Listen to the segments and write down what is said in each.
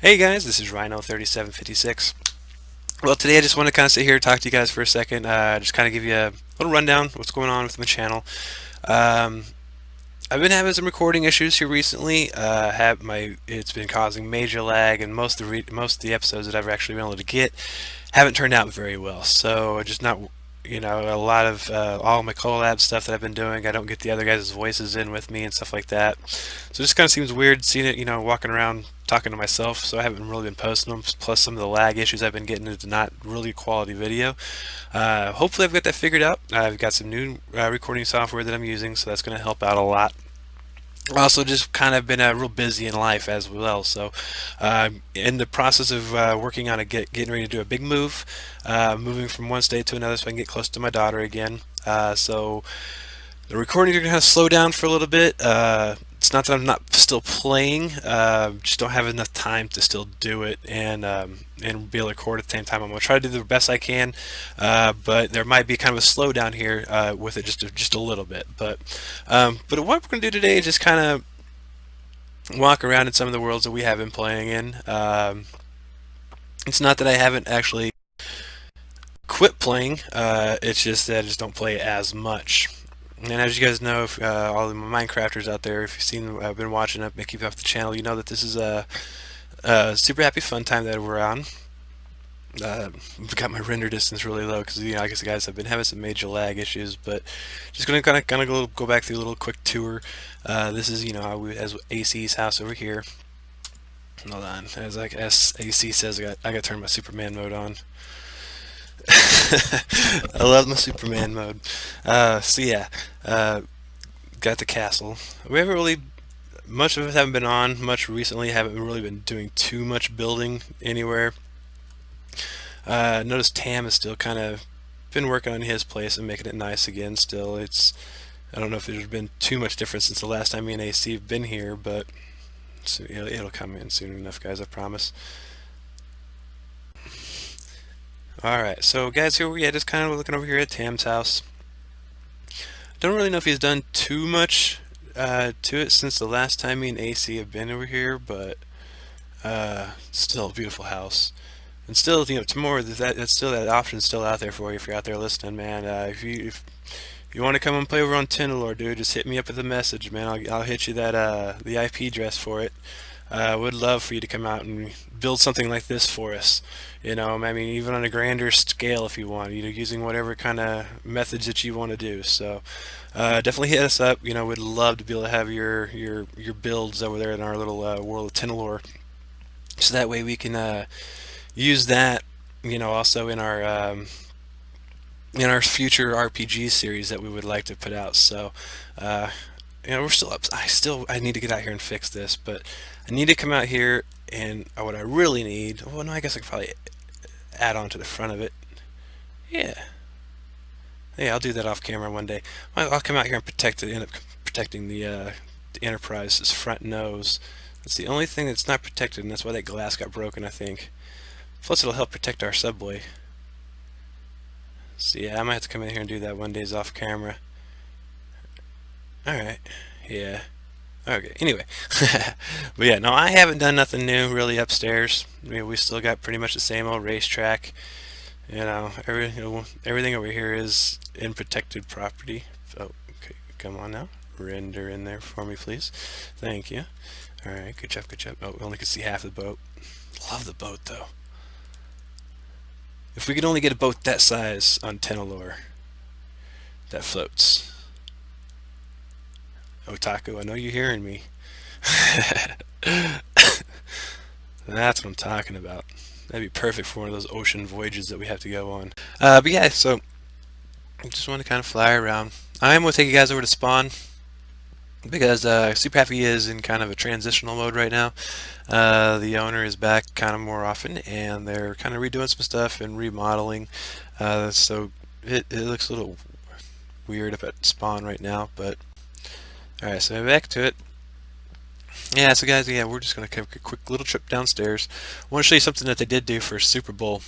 Hey guys, this is Rhino3756. Well, today I just want to kind of sit here and talk to you guys for a second. Just kind of give you a little rundown of what's going on with my channel. Um, I've been having some recording issues here recently. Have my It's been causing major lag, and most of the episodes that I've actually been able to get haven't turned out very well. So just not, a lot of all my collab stuff that I've been doing, I don't get the other guys' voices in with me and stuff like that. So it just kind of seems weird seeing it, walking around talking to myself. So I haven't really been posting them. Plus some of the lag issues I've been getting is not really quality video. Hopefully I've got that figured out. I've got some new recording software that I'm using, so that's going to help out a lot. Also, just kind of been real busy in life as well. So, in the process of working on getting ready to do a big move, moving from one state to another, so I can get close to my daughter again. So the recordings are going to slow down for a little bit. It's not that I'm not still playing, just don't have enough time to still do it and be able to record at the same time. I'm going to try to do the best I can, but there might be kind of a slowdown here with it just a little bit. But what we're going to do today is just kind of walk around in some of the worlds that we have been playing in. It's not that I haven't actually quit playing, it's just that I just don't play as much. And as you guys know, if, all the Minecrafters out there, if you've seen, been watching up, keep up the channel, you know that this is a super happy fun time that we're on. I've got my render distance really low because I guess the guys have been having some major lag issues. But just gonna kind of go back through a little quick tour. This is as AC's house over here. Hold on, as AC says, I got to turn my Superman mode on. I love my Superman mode. So yeah, got the castle. We haven't really much of it haven't been on much recently. Haven't really been doing too much building anywhere. Notice Tam is still kind of been working on his place and making it nice again. Still, I don't know if there's been too much difference since the last time me and AC have been here, but it'll come in soon enough, guys. I promise. All right, so guys, here we are, just kind of looking over here at Tam's house. Don't really know if he's done too much to it since the last time me and AC have been over here, but still a beautiful house. And still, tomorrow that's still that option's still out there for you if you're out there listening, man. If you want to come and play over on Tenalore, dude, just hit me up with a message, man. I'll hit you the IP address for it. Would love for you to come out and build something like this for us. I mean, even on a grander scale if you want, using whatever kind of methods that you want to do. So, definitely hit us up. We'd love to be able to have your builds over there in our little world of Tenalore, so that way we can use that, also in our future RPG series that we would like to put out. So, we're still up. I need to get out here and fix this, but I need to come out here and what I really need. Well, no, I guess I could probably add on to the front of it. Yeah, yeah, I'll do that off camera one day. I'll come out here and end up protecting the Enterprise's front nose. That's the only thing that's not protected, and that's why that glass got broken, I think. Plus, it'll help protect our subway. So yeah, I might have to come in here and do that one days off camera. Alright, yeah. Okay, anyway. But yeah, no, I haven't done nothing new really upstairs. We still got pretty much the same old racetrack. Everything over here is in protected property. Oh, okay, come on now. Render in there for me, please. Thank you. Alright, good job, good job. Oh, we only could see half the boat. Love the boat, though. If we could only get a boat that size on Tenalore that floats. Otaku, I know you're hearing me. That's what I'm talking about. That'd be perfect for one of those ocean voyages that we have to go on. But yeah, so I just want to kind of fly around. I am going to take you guys over to Spawn because Super Happy is in kind of a transitional mode right now. The owner is back kind of more often, and they're kind of redoing some stuff and remodeling. So it looks a little weird up at Spawn right now, but alright, so back to it. Yeah, so guys, yeah, we're just going to take a quick little trip downstairs. I want to show you something that they did do for Super Bowl.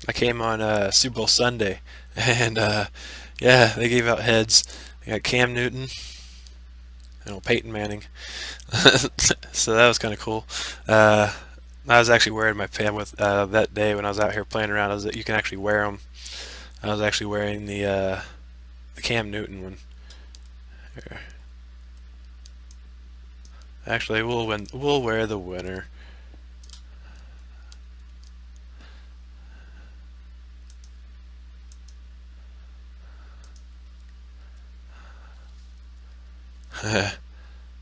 I came on Super Bowl Sunday, and yeah, they gave out heads. They got Cam Newton and Peyton Manning. So that was kind of cool. I was actually wearing my Pam with that day when I was out here playing around. You can actually wear them. I was actually wearing the Cam Newton one. Here. Actually, we'll wear the winner.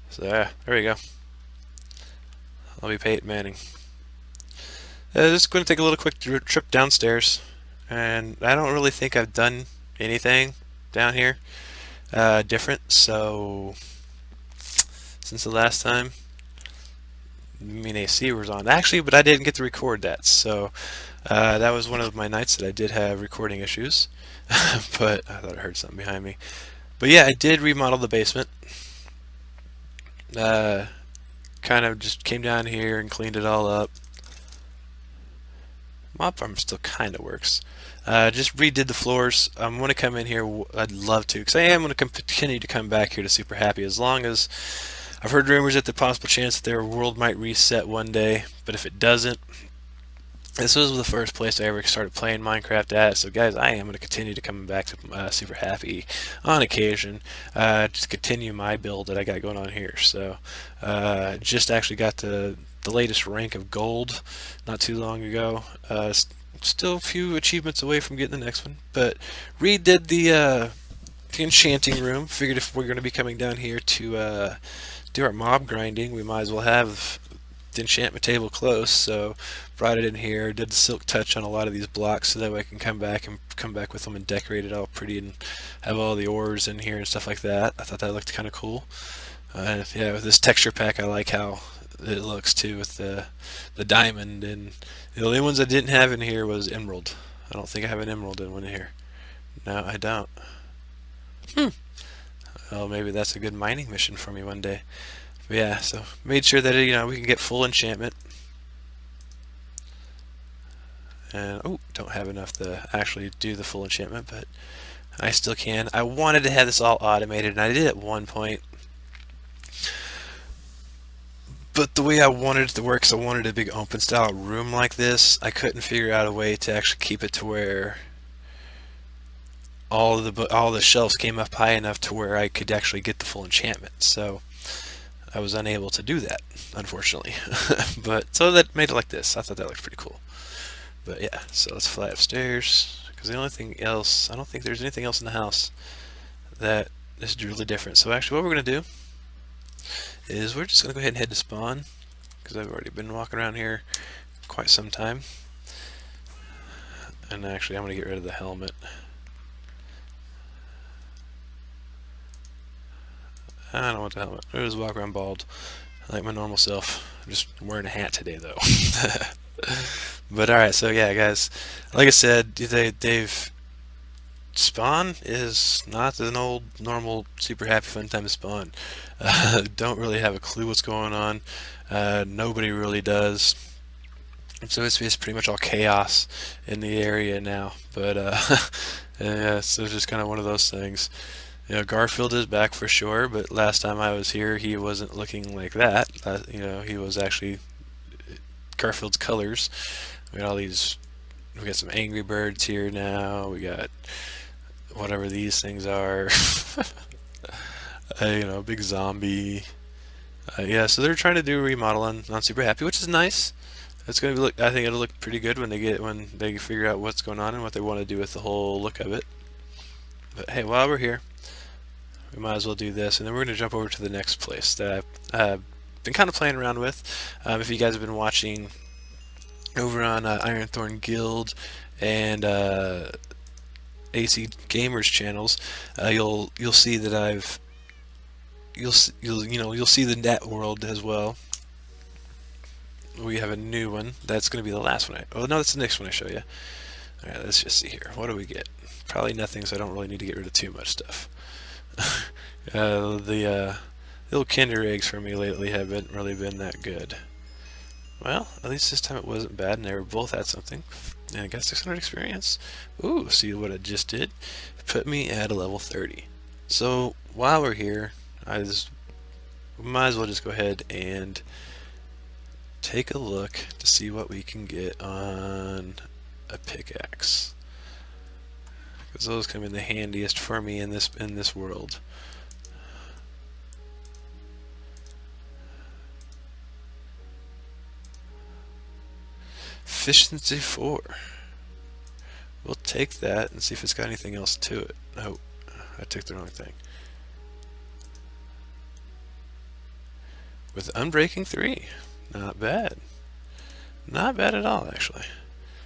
So yeah, there we go. I'll be Peyton Manning. Just going to take a little quick trip downstairs, and I don't really think I've done anything down here different. So since the last time, I mean AC was on actually, but I didn't get to record that. So that was one of my nights that I did have recording issues. But I thought I heard something behind me. But yeah, I did remodel the basement. Kind of just came down here and cleaned it all up. Mop farm still kind of works. Just redid the floors. I'm going to come in here. I'd love to, because I am going to continue to come back here to Super Happy as long as I've heard rumors that the possible chance that their world might reset one day. But if it doesn't, this was the first place I ever started playing Minecraft at. So guys, I am going to continue to come back to Super Happy on occasion. Just continue my build that I got going on here. So just actually got the latest rank of gold not too long ago. Still a few achievements away from getting the next one, but redid the enchanting room. Figured if we're going to be coming down here to do our mob grinding, we might as well have the enchantment table close. So brought it in here, did the silk touch on a lot of these blocks so that way I can come back with them and decorate it all pretty and have all the ores in here and stuff like that. I thought that looked kind of cool. Yeah, with this texture pack, I like how it looks too with the diamond, and the only ones I didn't have in here was emerald. I don't think I have an emerald in one here. No, I don't. Well, maybe that's a good mining mission for me one day. But yeah, so made sure that we can get full enchantment. And oh, don't have enough to actually do the full enchantment, but I still can. I wanted to have this all automated, and I did at one point. But the way I wanted it to work, because I wanted a big open style room like this, I couldn't figure out a way to actually keep it to where all the shelves came up high enough to where I could actually get the full enchantment. So I was unable to do that, unfortunately. But so that made it like this. I thought that looked pretty cool. But yeah, so let's fly upstairs, because the only thing else, I don't think there's anything else in the house that is really different. So actually what we're going to do is we're just going to go ahead and head to spawn, because I've already been walking around here quite some time. And actually I'm going to get rid of the helmet. I don't want the helmet. I'll just walk around bald like my normal self. I'm just wearing a hat today though. But alright, so yeah guys, like I said, they've spawn is not an old normal super happy fun time to spawn. Don't really have a clue what's going on. Nobody really does. So it's pretty much all chaos in the area now. But yeah, so it's just kind of one of those things. Garfield is back for sure, but last time I was here, he wasn't looking like that. He was actually Garfield's colors. We got all these. We got some Angry Birds here now. We got whatever these things are. Big zombie. Yeah, so they're trying to do a remodel on Super Happy, which is nice. It's gonna look. I think it'll look pretty good when they figure out what's going on and what they want to do with the whole look of it. But hey, while we're here, we might as well do this, and then we're going to jump over to the next place that I've been kind of playing around with. If you guys have been watching over on Ironthorn Guild and AC Gamers channels, you'll see that you'll see the net world as well. We have a new one. That's going to be the last one. Oh no, that's the next one I show you. All right, let's just see here. What do we get? Probably nothing, so I don't really need to get rid of too much stuff. The little Kinder eggs for me lately haven't really been that good. Well, at least this time it wasn't bad, and they were both at something. And I got 600 experience. Ooh, see what I just did? Put me at a level 30. So while we're here, might as well just go ahead and take a look to see what we can get on a pickaxe, because those come in the handiest for me in this world. Efficiency 4. We'll take that and see if it's got anything else to it. Oh, I took the wrong thing. With Unbreaking 3. Not bad. Not bad at all, actually.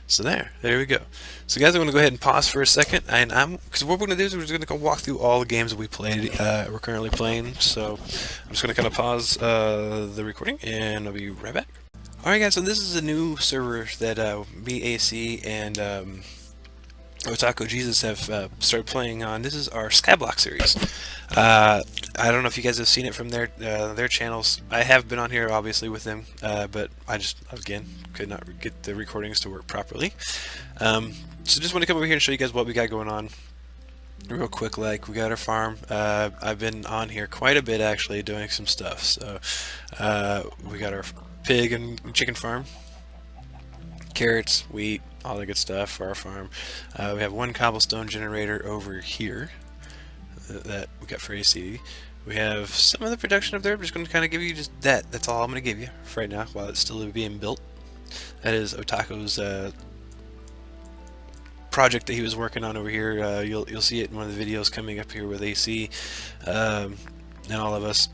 So there we go. So guys, I'm going to go ahead and pause for a second, and because what we're going to do is we're just going to go walk through all the games that we played, we're currently playing. So I'm just going to kind of pause the recording, and I'll be right back. Alright guys, so this is a new server that BAC and Otaku Jesus have started playing on. This is our Skyblock series. I don't know if you guys have seen it from their channels. I have been on here obviously with them, but I just again could not get the recordings to work properly. So just want to come over here and show you guys what we got going on real quick. Like, we got our farm. I've been on here quite a bit actually doing some stuff. So we got our pig and chicken farm, carrots, wheat, all the good stuff for our farm. We have one cobblestone generator over here that we got for AC. We have some of the production up there. I'm just going to kind of give you just that. That's all I'm going to give you for right now while it's still being built. That is Otaku's project that he was working on over here. You'll see it in one of the videos coming up here with AC and all of us.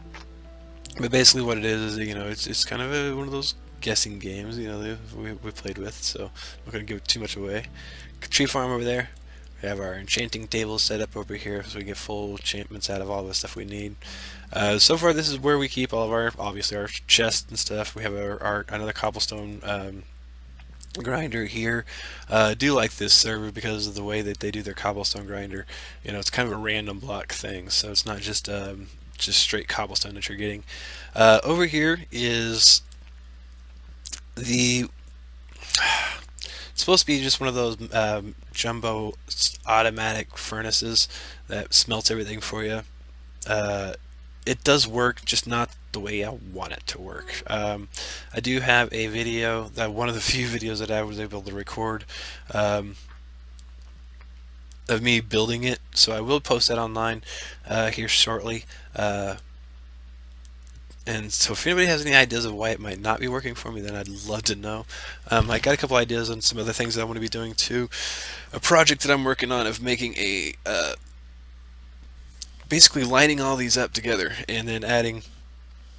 But basically what it is, you know, it's kind of one of those guessing games, you know, we played with, so I'm not going to give too much away. Tree farm over there. We have our enchanting table set up over here, so we get full enchantments out of all the stuff we need. So far, this is where we keep all of our, obviously, our chests and stuff. We have our another cobblestone grinder here. I do like this server because of the way that they do their cobblestone grinder. You know, it's kind of a random block thing, so it's not just straight cobblestone that you're getting. Over here is the it's supposed to be just one of those jumbo automatic furnaces that smelts everything for you. It does work, just not the way I want it to work. I do have a video, that one of the few videos that I was able to record of me building it, so I will post that online here shortly. And so if anybody has any ideas of why it might not be working for me, then I'd love to know. I got a couple ideas on some other things that I want to be doing too. A project that I'm working on of making a basically lining all these up together and then adding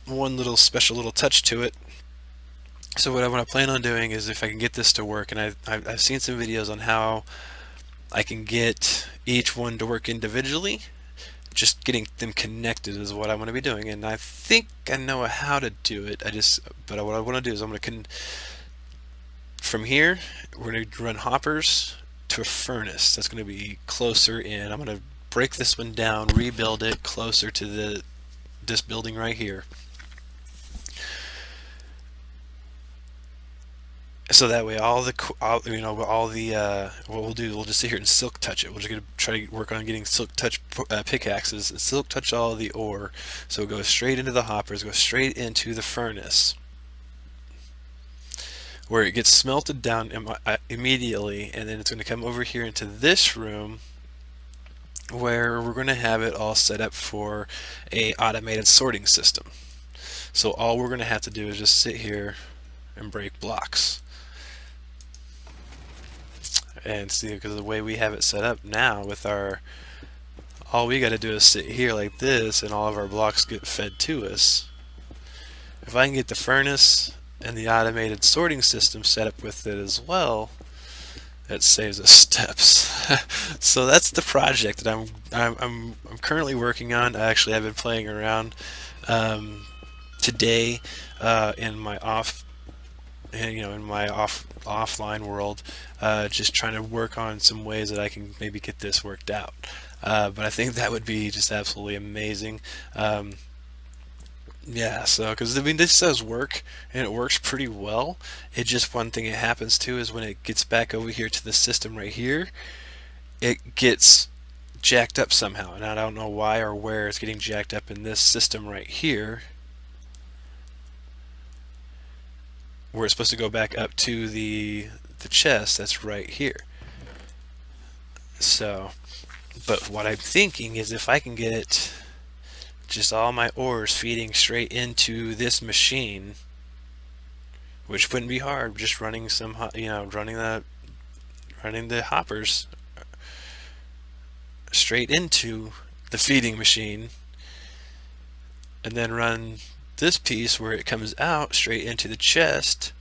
one little special little touch to it. So what I plan on doing is, if I can get this to work, and I've seen some videos on how I can get each one to work individually. Just getting them connected is what I want to be doing, and I think I know how to do it. But what I want to do is I'm going to from here we're going to run hoppers to a furnace that's going to be closer in. I'm going to break this one down, rebuild it closer to this building right here. So that way, what we'll do, we'll just sit here and silk touch it. We're just gonna try to work on getting silk touch pickaxes and silk touch all the ore. So it goes straight into the hoppers, goes straight into the furnace, where it gets smelted down immediately, and then it's going to come over here into this room, where we're going to have it all set up for a automated sorting system. So all we're going to have to do is just sit here and break blocks. And see, because the way we have it set up now with all we got to do is sit here like this, and all of our blocks get fed to us. If I can get the furnace and the automated sorting system set up with it as well, it saves us steps. So that's the project that I'm currently working on. Actually, I've been playing around today in my offline world, just trying to work on some ways that I can maybe get this worked out. But I think that would be just absolutely amazing. Yeah, so because I mean, this does work, and it works pretty well. It just, one thing it happens to is when it gets back over here to the system right here, it gets jacked up somehow, and I don't know why or where it's getting jacked up in this system right here. where it's supposed to go back up to the chest that's right here. So, but what I'm thinking is if I can get just all my ores feeding straight into this machine, which wouldn't be hard, just running some, running the hoppers straight into the feeding machine, and then run this piece where it comes out straight into the chest,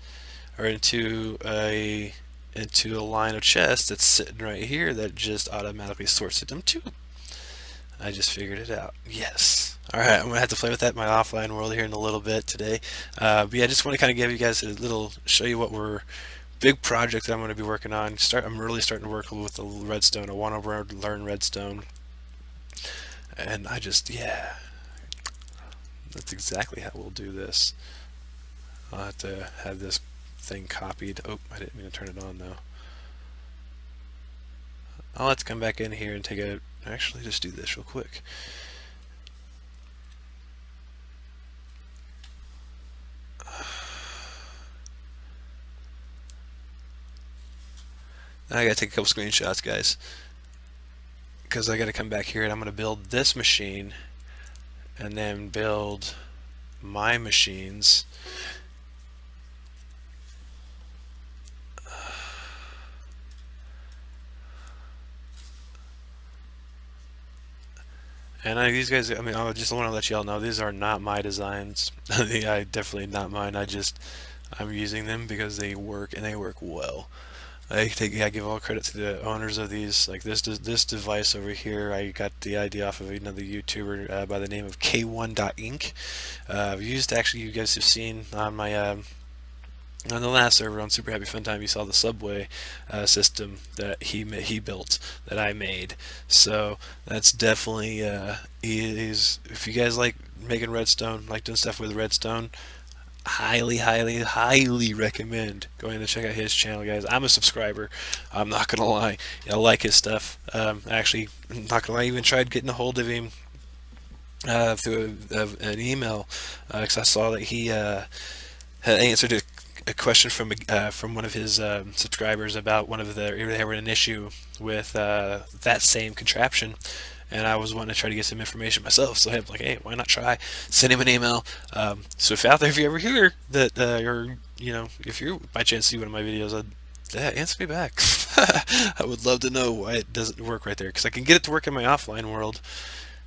or into a line of chest that's sitting right here that just automatically sorts it them too. I just figured it out. Yes. All right, I'm gonna have to play with that in my offline world here in a little bit today. But yeah, I just want to kind of give you guys a little, show you what we're big project that I'm going to be working on. I'm really starting to work with the redstone. I want to learn redstone, and yeah, that's exactly how we'll do this. I'll have to have this thing copied. Oh, I didn't mean to turn it on though. I'll have to come back in here and take a, actually just do this real quick. Now I gotta take a couple screenshots, guys, because I gotta come back here and I'm gonna build this machine and then build my machines. And these guys, I mean, I just want to let y'all know these are not my designs. I definitely not mine. I'm using them because they work, and they work well. I give all credit to the owners of these. Like this device over here, I got the idea off of another YouTuber by the name of K1.Inc. I've used, actually, you guys have seen on my on the last server on Super Happy Fun Time, you saw the subway system that he built, that I made. So that's definitely if you guys like making redstone, like doing stuff with redstone, highly recommend going to check out his channel, guys. I'm a subscriber. I'm not gonna lie, I like his stuff. Actually, I'm not gonna lie, I even tried getting a hold of him through an email because I saw that he had answered a question from one of his subscribers about they were having an issue with that same contraption, and I was wanting to try to get some information myself. So I'm like, hey, why not try? Send him an email. So if out there, if you ever hear that, or if you by chance see one of my videos, answer me back. I would love to know why it doesn't work right there, because I can get it to work in my offline world,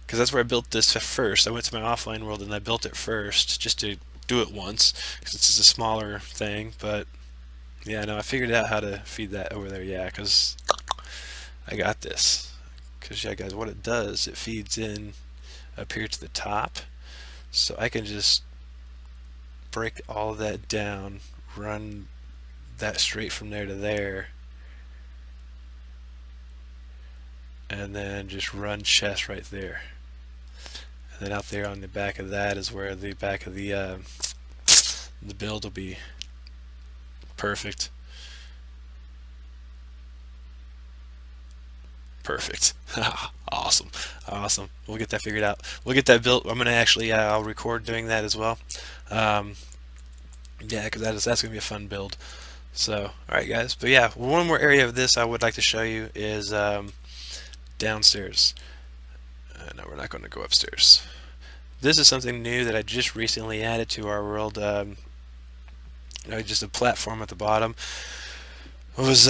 because that's where I built this first. I went to my offline world and I built it first just to do it once, because it's just a smaller thing. But yeah, no, I figured out how to feed that over there. Yeah, because I got this. Because yeah, guys, what it does, it feeds in up here to the top, so I can just break all of that down, run that straight from there to there, and then just run chest right there. And then out there on the back of that is where the back of the build will be. Perfect. Perfect. Awesome. We'll get that figured out. We'll get that built. I'm gonna actually I'll record doing that as well. Yeah, because that's gonna be a fun build. So, all right, guys. But yeah, one more area of this I would like to show you is downstairs. No, we're not going to go upstairs. This is something new that I just recently added to our world. Just a platform at the bottom. I was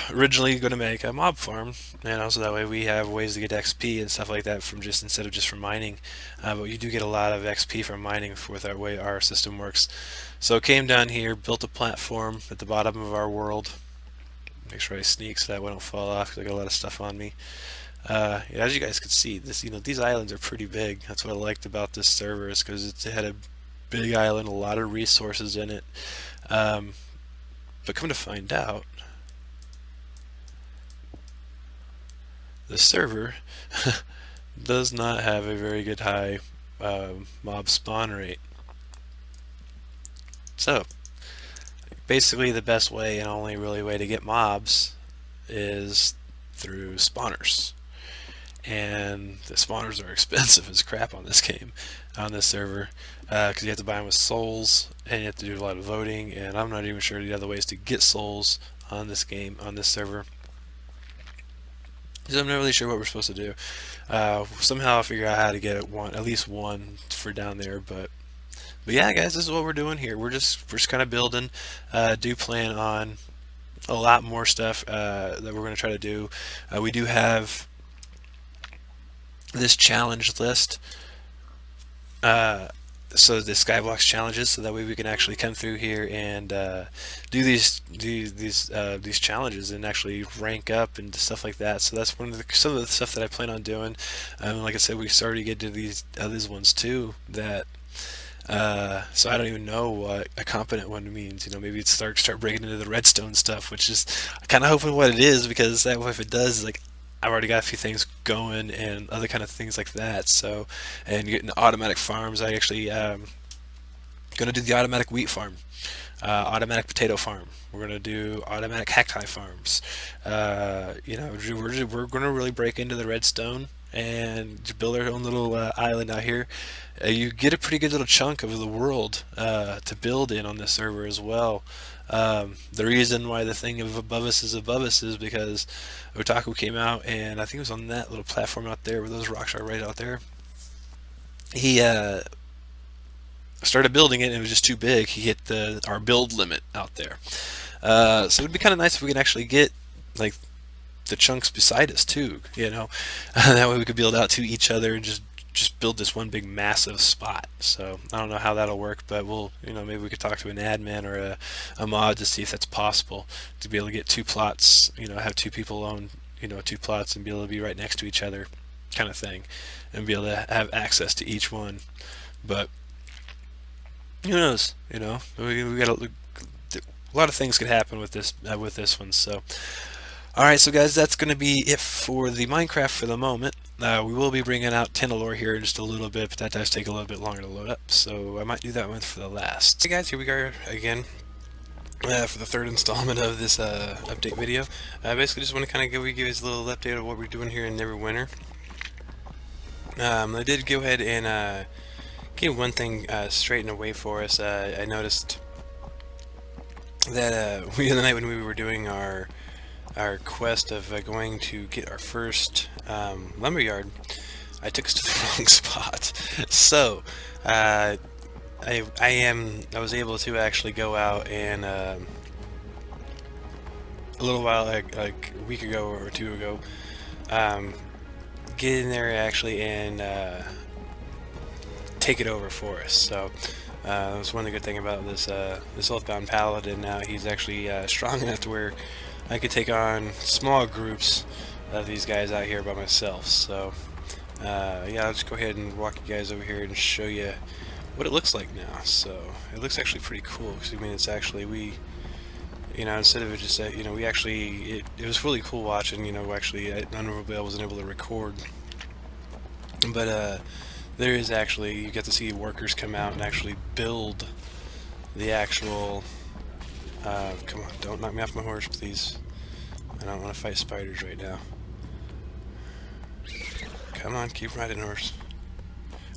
originally going to make a mob farm, so that way we have ways to get XP and stuff like that from instead of just from mining. But you do get a lot of XP from mining with our way our system works. So I came down here, built a platform at the bottom of our world. Make sure I sneak so that I don't fall off, because I got a lot of stuff on me. Yeah, as you guys can see, these islands are pretty big. That's what I liked about this server, is because it had a big island, a lot of resources in it. But come to find out, the server does not have a very good high mob spawn rate. So basically the best way and only really way to get mobs is through spawners. and the spawners are expensive as crap on this game, on this server, because you have to buy them with souls, and you have to do a lot of voting, and I'm not even sure the other ways to get souls on this game, on this server. So I'm not really sure what we're supposed to do. Somehow I'll figure out how to get at least one for down there, but yeah, guys, this is what we're doing here. We're just kind of building. Do plan on a lot more stuff that we're going to try to do. We do have this challenge list, so the Skyblocks challenges, so that way we can actually come through here and do these challenges and actually rank up and stuff like that. So that's some of the stuff that I plan on doing. Like I said, we started to get to these other ones too. That so I don't even know what a competent one means. You know, maybe it's start breaking into the redstone stuff, which is kind of hoping what it is, because that way if it does, like, I've already got a few things going and other kind of things like that. So, and getting automatic farms, I actually gonna do the automatic wheat farm, automatic potato farm. We're gonna do automatic cacti farms. You know, we're gonna really break into the redstone and build our own little island out here. You get a pretty good little chunk of the world to build in on this server as well. The reason why the thing of above us is because Otaku came out, and I think it was on that little platform out there where those rocks are right out there. He started building it, and it was just too big. He hit our build limit out there. So it'd be kind of nice if we could actually get like the chunks beside us too, you know. That way we could build out to each other and just build this one big massive spot. So I don't know how that'll work, but we'll, you know, maybe we could talk to an admin or a mod to see if that's possible, to be able to get two plots, you know, have two people own, you know, two plots and be able to be right next to each other, kind of thing, and be able to have access to each one. But who knows, you know, we got a lot of things could happen with this one. So alright, so guys, that's going to be it for the Minecraft for the moment. We will be bringing out Tenalore here in just a little bit, but that does take a little bit longer to load up, so I might do that one for the last. Hey guys, here we go again for the third installment of this update video. I basically just want to kind of give you guys a little update of what we're doing here in Neverwinter. I did go ahead and get one thing straightened away for us. I noticed that the other night when we were doing our quest of going to get our first lumberyard, I took us to the wrong spot. So I was able to actually go out and a little while, like a week ago or two ago, get in there actually and take it over for us. So that's one of the good thing about this Earthbound Paladin. Now he's actually strong enough to where I could take on small groups of these guys out here by myself. So yeah, I'll just go ahead and walk you guys over here and show you what it looks like now. So it looks actually pretty cool, because I mean, it's actually, you know, instead of it just you know, we actually, it was really cool watching, you know. Actually I wasn't able to record, but there is actually, you get to see workers come out and actually build the actual come on, don't knock me off my horse, please. I don't want to fight spiders right now. Come on, keep riding, horse.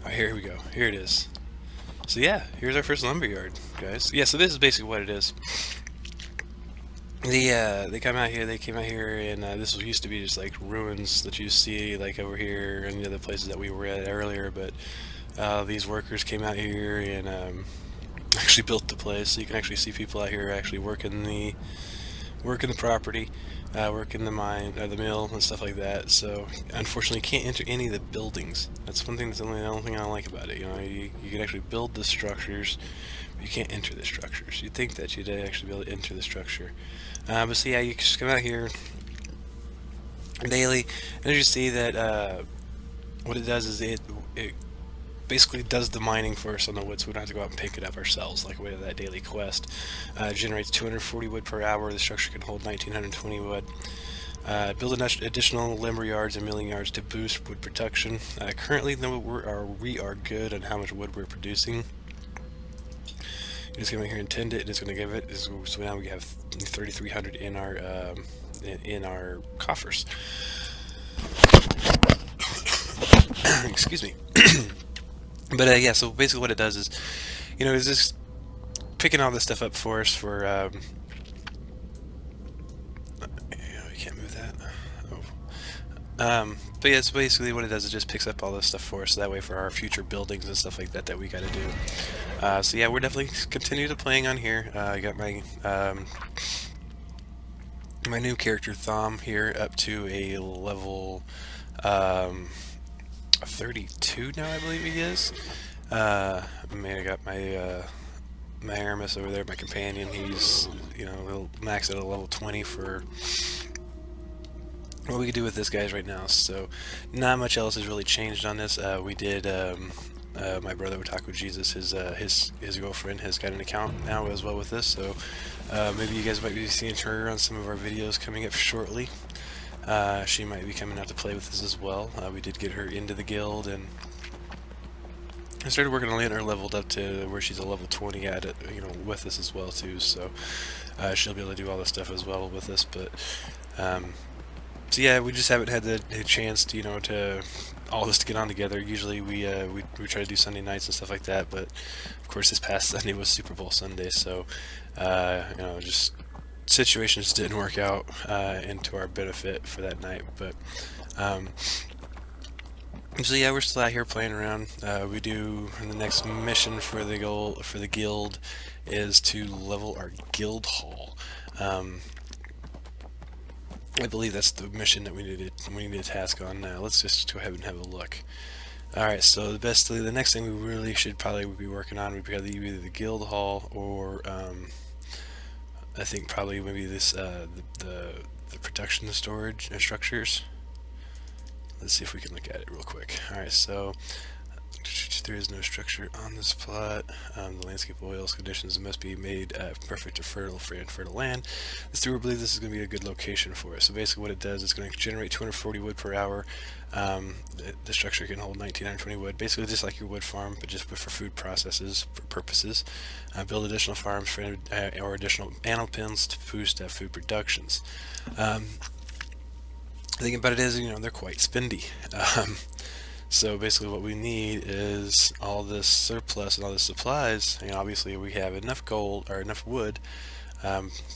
Alright, here we go. Here it is. So yeah, here's our first lumberyard, guys. Yeah, so this is basically what it is. They came out here, and this used to be just like ruins that you see like over here and the other places that we were at earlier, but these workers came out here and actually built the place, so you can actually see people out here actually working the property, working the mine, the mill, and stuff like that. So unfortunately, you can't enter any of the buildings. That's one thing. That's the only thing I don't like about it. You know, you can actually build the structures, but you can't enter the structures. You'd think that you'd actually be able to enter the structure. But so yeah, you just come out here daily, and as you see that what it does is it basically does the mining for us on the wood, so we don't have to go out and pick it up ourselves like way of that daily quest. Generates 240 wood per hour. The structure can hold 1920 wood. Build additional lumber yards and milling yards to boost wood production. Currently, we are good on how much wood we're producing. You just come in here and tend it, and it's going to give it. So now we have 3,300 in our coffers. Excuse me. But yeah, so basically what it does is, is just picking all this stuff up for us for, you can't move that. But yeah, so basically what it does is just picks up all this stuff for us, so that way for our future buildings and stuff like that that we got to do. So yeah, we're definitely continue to playing on here. I got my my new character Thom here up to a level 32 now, I believe he is. I got my my Aramis over there, my companion. He's he'll max at a level 20 for what we could do with this guys right now. So not much else has really changed on this. We did my brother Otaku Jesus, his girlfriend has got an account now as well with this, so maybe you guys might be seeing her on some of our videos coming up shortly. She might be coming out to play with us as well. We did get her into the guild, and I started working on getting her leveled up to where she's a level 20 at it, with us as well too. So she'll be able to do all this stuff as well with us. But so yeah, we just haven't had the chance to, to all this to get on together. Usually we try to do Sunday nights and stuff like that, but of course this past Sunday was Super Bowl Sunday, so just situations didn't work out into our benefit for that night. But so yeah, we're still out here playing around. We do the next mission for the guild is to level our guild hall. I believe that's the mission that we need a task on now. Let's just go ahead and have a look. Alright, so the next thing we really should probably be working on would be either the guild hall or I think probably maybe this the production storage structures. Let's see if we can look at it real quick. Alright, so there is no structure on this plot. The landscape oils conditions must be made perfect to fertile land. The steward believes this is going to be a good location for us. So basically what it does is it's going to generate 240 wood per hour. The structure can hold 1920 wood, basically just like your wood farm, but just for food purposes. Build additional farms or additional animal pens to boost food productions. The thing about it is, they're quite spendy. So basically what we need is all this surplus and all the supplies. Obviously we have enough gold or enough wood,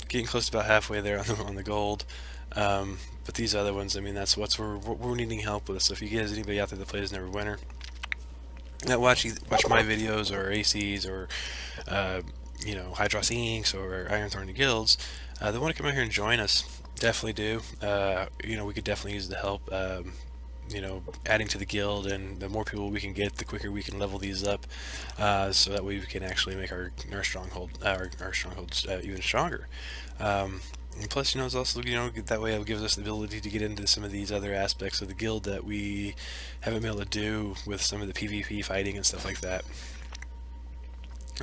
getting close to about halfway there on the gold. But these other ones, that's what we're needing help with. So if you guys, anybody out there that plays Neverwinter, that watch my videos or ACs or Hydros Inks or Ironthorn Guilds, they want to come out here and join us. Definitely do. We could definitely use the help. Adding to the guild, and the more people we can get, the quicker we can level these up, so that way we can actually make our strongholds even stronger. And plus, it's also, that way it gives us the ability to get into some of these other aspects of the guild that we haven't been able to do with some of the PvP fighting and stuff like that.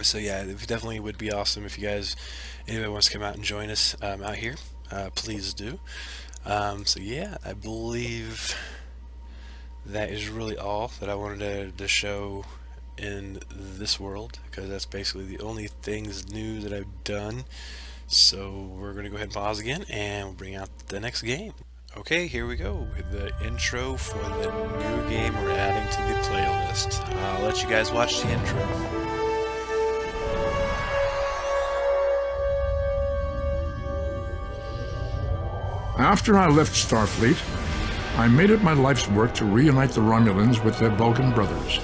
So yeah, it definitely would be awesome if anybody wants to come out and join us out here. Please do. So yeah, I believe that is really all that I wanted to show in this world, because that's basically the only things new that I've done. So we're going to go ahead and pause again, and we'll bring out the next game. Okay, here we go with the intro for the new game we're adding to the playlist. I'll let you guys watch the intro. After I left Starfleet, I made it my life's work to reunite the Romulans with their Vulcan brothers.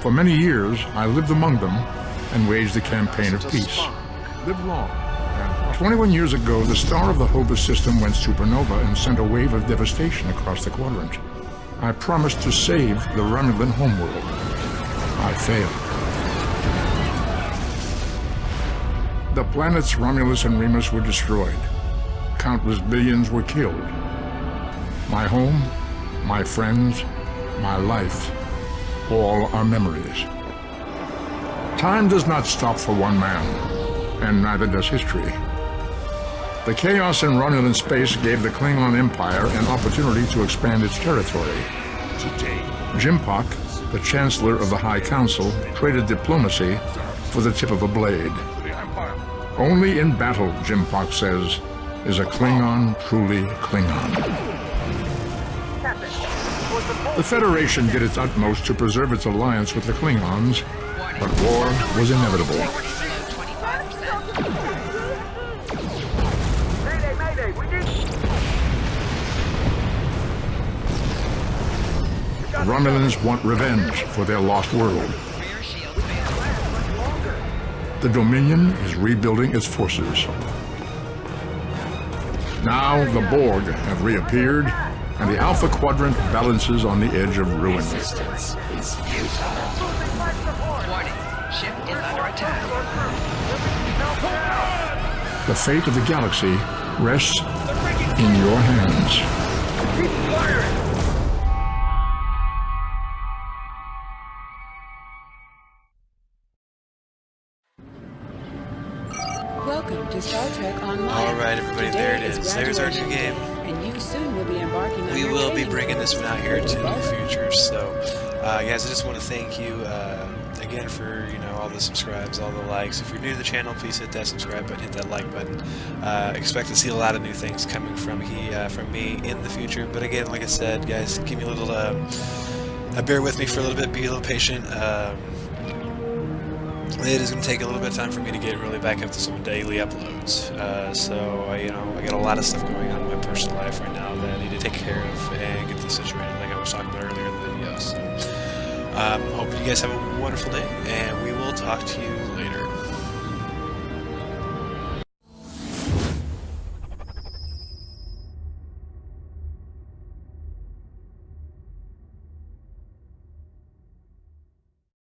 For many years, I lived among them and waged a campaign of peace. Live long. 21 years ago, the star of the Hobus system went supernova and sent a wave of devastation across the quadrant. I promised to save the Romulan homeworld. I failed. The planets Romulus and Remus were destroyed. Countless billions were killed. My home, my friends, my life, all are memories. Time does not stop for one man, and neither does history. The chaos in Romulan space gave the Klingon Empire an opportunity to expand its territory. Today, Jimpak, the Chancellor of the High Council, traded diplomacy for the tip of a blade. Only in battle, Jimpak says, is a Klingon truly Klingon. Captain, report The Federation did its utmost to preserve its alliance with the Klingons, but war was inevitable. The Romulans want revenge for their lost world. The Dominion is rebuilding its forces. Now the Borg have reappeared, and the Alpha Quadrant balances on the edge of ruin. Resistance is futile. Warning, ship is under attack. The fate of the galaxy rests in your hands. Keep firing! Welcome to Star Trek Online. Alright, everybody, there it is. There's our new game. And you soon will be embarking on We your will be training bringing this one out here to the future. So, guys, I just want to thank you again for all the subscribes, all the likes. If you're new to the channel, please hit that subscribe button, hit that like button. Expect to see a lot of new things coming from me in the future. But again, like I said, guys, give me a little, bear with me for a little bit, be a little patient. It is going to take a little bit of time for me to get really back up to some daily uploads. So, I got a lot of stuff going on in my personal life right now that I need to take care of and get this situated, like I was talking about earlier in the video. So, hope you guys have a wonderful day, and we will talk to you